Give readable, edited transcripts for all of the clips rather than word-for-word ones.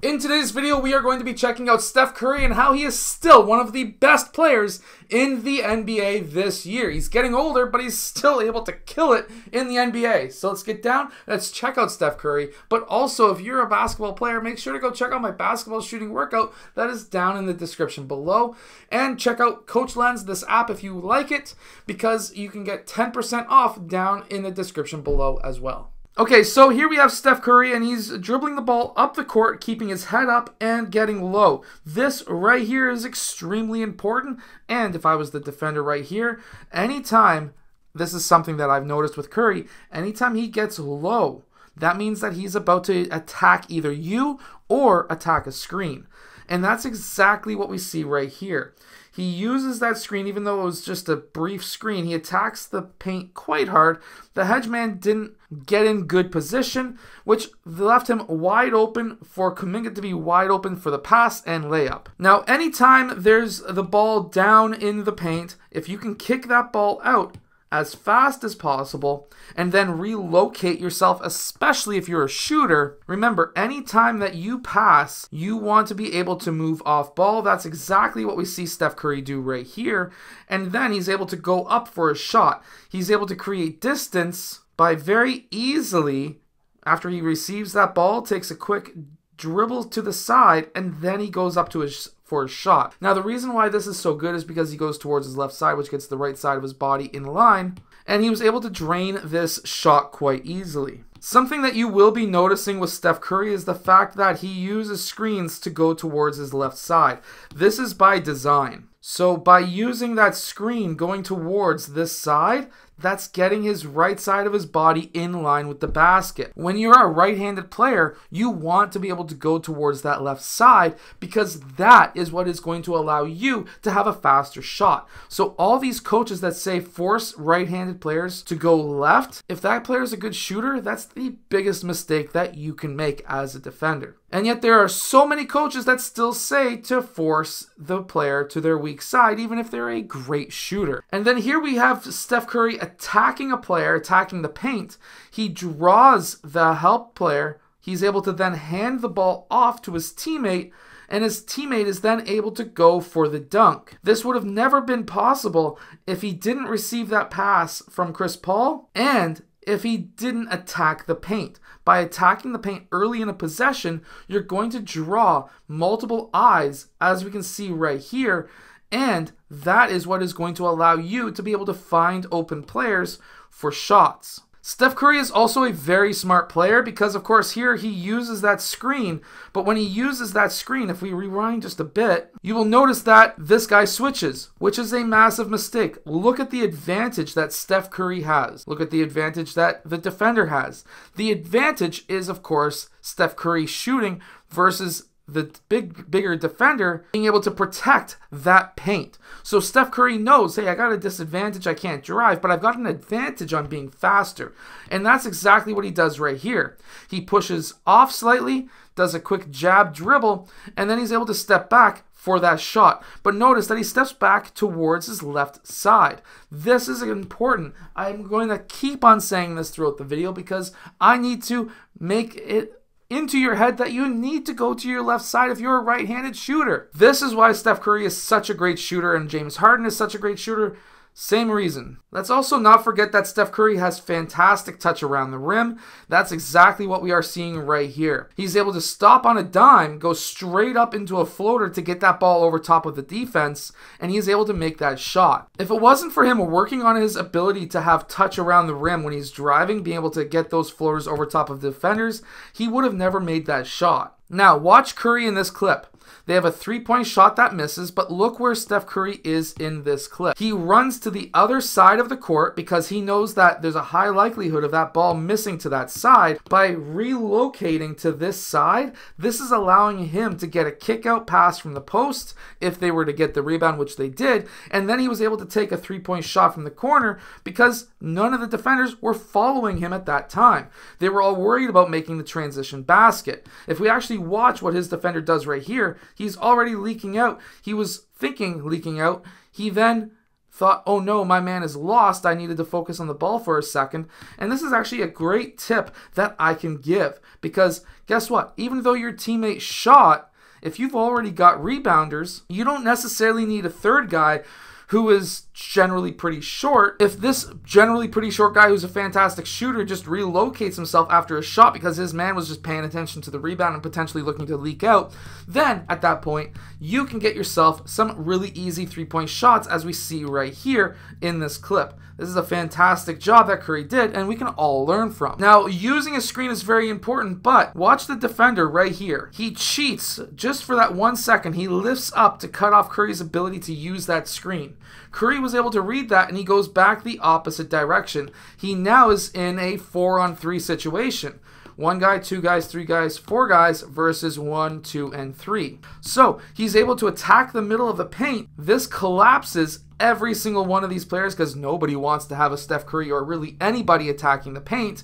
In today's video, we are going to be checking out Steph Curry and how he is still one of the best players in the NBA this year. He's getting older, but he's still able to kill it in the NBA. So let's get down, let's check out Steph Curry. But also, if you're a basketball player, make sure to go check out my basketball shooting workout that is down in the description below. And check out CoachLens, this app, if you like it, because you can get 10% off down in the description below as well. Okay, so here we have Steph Curry, and he's dribbling the ball up the court, keeping his head up and getting low. This right here is extremely important, and if I was the defender right here, anytime, this is something that I've noticed with Curry, anytime he gets low, that means that he's about to attack either you or attack a screen. And that's exactly what we see right here. He uses that screen, even though it was just a brief screen. He attacks the paint quite hard. The hedge man didn't get in good position, which left him wide open for Kuminga to be wide open for the pass and layup. Now, anytime there's the ball down in the paint, if you can kick that ball out as fast as possible and then relocate yourself, especially if you're a shooter. Remember, anytime that you pass, you want to be able to move off ball. That's exactly what we see Steph Curry do right here. And then he's able to go up for a shot. He's able to create distance by very easily, after he receives that ball, takes a quick dribble to the side, and then he goes up to for a shot. Now, the reason why this is so good is because he goes towards his left side, which gets the right side of his body in line, and he was able to drain this shot quite easily. Something that you will be noticing with Steph Curry is the fact that he uses screens to go towards his left side. This is by design. So by using that screen going towards this side, that's getting his right side of his body in line with the basket. When you're a right-handed player, you want to be able to go towards that left side because that is what is going to allow you to have a faster shot. So all these coaches that say force right-handed players to go left, if that player is a good shooter, that's the biggest mistake that you can make as a defender. And yet there are so many coaches that still say to force the player to their weak side, even if they're a great shooter. And then here we have Steph Curry attacking a player, attacking the paint. He draws the help player. He's able to then hand the ball off to his teammate, and his teammate is then able to go for the dunk. This would have never been possible if he didn't receive that pass from Chris Paul and if he didn't attack the paint. By attacking the paint early in a possession, you're going to draw multiple eyes, as we can see right here, and that is what is going to allow you to be able to find open players for shots. Steph Curry is also a very smart player because, of course, here he uses that screen. But when he uses that screen, if we rewind just a bit, you will notice that this guy switches, which is a massive mistake. Look at the advantage that Steph Curry has. Look at the advantage that the defender has. The advantage is, of course, Steph Curry shooting versus the bigger defender being able to protect that paint. So Steph Curry knows, hey, I got a disadvantage, I can't drive, but I've got an advantage on being faster. And that's exactly what he does right here. He pushes off slightly, does a quick jab dribble, and then he's able to step back for that shot. But notice that he steps back towards his left side. This is important. I'm going to keep on saying this throughout the video because I need to make it into your head that you need to go to your left side if you're a right-handed shooter. This is why Steph Curry is such a great shooter and James Harden is such a great shooter. Same reason. Let's also not forget that Steph Curry has fantastic touch around the rim. That's exactly what we are seeing right here. He's able to stop on a dime, go straight up into a floater to get that ball over top of the defense, and he's able to make that shot. If it wasn't for him working on his ability to have touch around the rim when he's driving, being able to get those floaters over top of defenders, he would have never made that shot. Now, watch Curry in this clip. They have a three-point shot that misses, but look where Steph Curry is in this clip. He runs to the other side of the court because he knows that there's a high likelihood of that ball missing to that side. By relocating to this side, this is allowing him to get a kick-out pass from the post if they were to get the rebound, which they did, and then he was able to take a three-point shot from the corner because none of the defenders were following him at that time. They were all worried about making the transition basket. If we actually watch what his defender does right here, he's already leaking out. He was thinking leaking out. He then thought, oh no, my man is lost, I needed to focus on the ball for a second. And this is actually a great tip that I can give, because guess what? Even though your teammate shot, if you've already got rebounders, you don't necessarily need a third guy who is generally pretty short. If this generally pretty short guy who's a fantastic shooter just relocates himself after a shot because his man was just paying attention to the rebound and potentially looking to leak out, then at that point, you can get yourself some really easy three-point shots, as we see right here in this clip. This is a fantastic job that Curry did, and we can all learn from. Now, using a screen is very important, but watch the defender right here. He cheats just for that 1 second. He lifts up to cut off Curry's ability to use that screen. Curry was able to read that, and he goes back the opposite direction. He now is in a 4-on-3 situation. 1 guy, 2 guys, 3 guys, 4 guys versus 1, 2, and 3. So he's able to attack the middle of the paint. This collapses every single one of these players because nobody wants to have a Steph Curry or really anybody attacking the paint.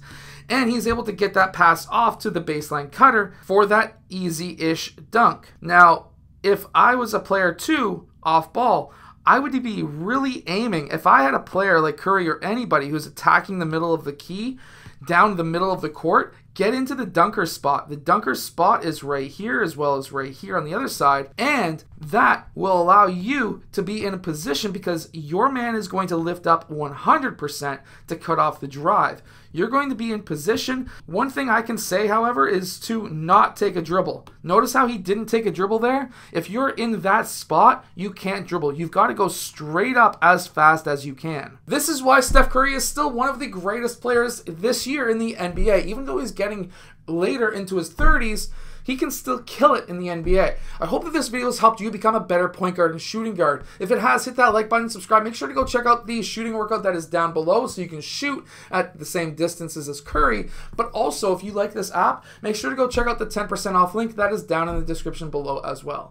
And he's able to get that pass off to the baseline cutter for that easy-ish dunk. Now, if I was a player too, off ball, I would be really aiming, if I had a player like Curry or anybody who's attacking the middle of the key, down the middle of the court, get into the dunker spot. The dunker spot is right here as well as right here on the other side, and that will allow you to be in a position because your man is going to lift up 100% to cut off the drive. You're going to be in position. One thing I can say, however, is to not take a dribble. Notice how he didn't take a dribble there? If you're in that spot, you can't dribble. You've got to go straight up as fast as you can. This is why Steph Curry is still one of the greatest players this year in the NBA. Even though he's getting later into his 30s, he can still kill it in the NBA. I hope that this video has helped you become a better point guard and shooting guard. If it has, hit that like button, subscribe. Make sure to go check out the shooting workout that is down below so you can shoot at the same distances as Curry. But also, if you like this app, make sure to go check out the 10% off link that is down in the description below as well.